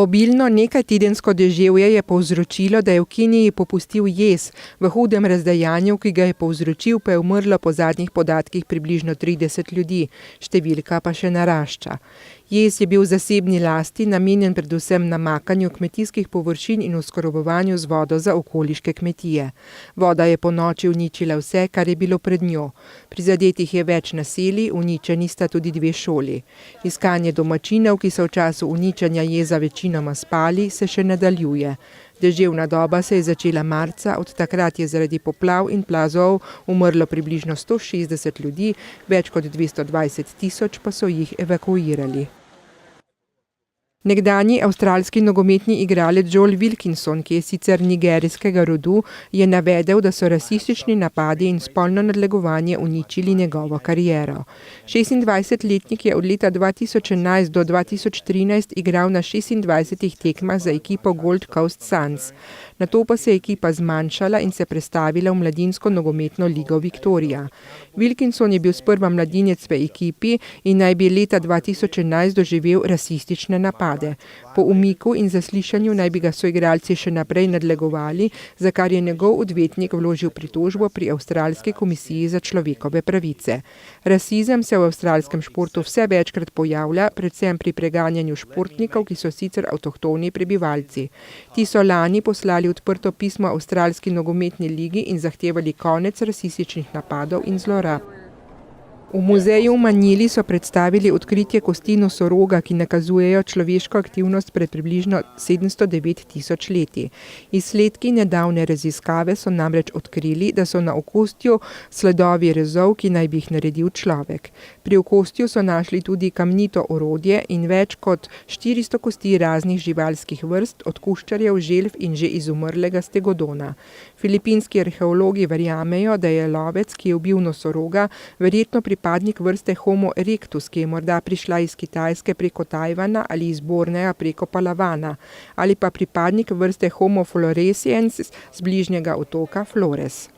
Obilno nekajtedensko deževje je povzročilo, da je v Keniji popustil jez. V hudem razdejanju, ki ga je povzročil, pa je umrlo po zadnjih podatkih približno 30 ljudi, številka pa še narašča. Jez je bil v zasebni lasti, namenjen predvsem namakanju kmetijskih površin in oskrbovanju z vodo za okoliške kmetije. Voda je ponoči uničila vse, kar je bilo pred njo. Prizadetih je več naselij, uničeni sta tudi 2 šoli. Iskanje domačinov, ki so v času uničenja jeza večinoma spali, se še nadaljuje. Deževna doba se je začela marca, od takrat je zaradi poplav in plazov umrlo približno 160 ljudi, več kot 220 tisoč pa so jih evakuirali. Nekdanji avstralski nogometni igralec Joel Wilkinson, ki je sicer nigerijskega rodu, je navedel, da so rasistični napadi in spolno nadlegovanje uničili njegovo kariero. 26-letnik je od leta 2011 do 2013 igral na 26 tekmah za ekipo Gold Coast Suns. Nato pa se je ekipa zmanjšala in se prestavila v mladinsko nogometno ligo Victoria. Wilkinson je bil sprva mladinec v ekipi in naj bi leta 2011 doživel rasistične napade. Po umiku in zaslišanju naj bi ga soigralci še naprej nadlegovali, za kar je njegov odvetnik vložil pritožbo pri Avstralski komisiji za človekove pravice. Rasizem se v avstralskem športu vse večkrat pojavlja, predvsem pri preganjanju športnikov, ki so sicer avtohtoni prebivalci. Ti so lani poslali odprto pismo Avstralski nogometni ligi in zahtevali konec rasističnih napadov in zlorab. V muzeju v Manili so predstavili odkritje kosti nosoroga, ki nakazujejo človeško aktivnost pred približno 709 tisoč leti. Izsledki nedavne raziskave so namreč odkrili, da so na okostju sledovi rezov, ki naj bi jih naredil človek. Pri okostju so našli tudi kamnito orodje in več kot 400 kosti raznih živalskih vrst, od kuščarjev, želv in že izumrlega stegodona. Filipinski arheologi verjamejo, da je lovec, ki je ubil nosoroga, verjetno pripadnik vrste Homo erectus, ki je morda prišla iz Kitajske preko Tajvana ali iz Bornea preko Palavana, ali pa pripadnik vrste Homo floresiensis z bližnjega otoka Flores.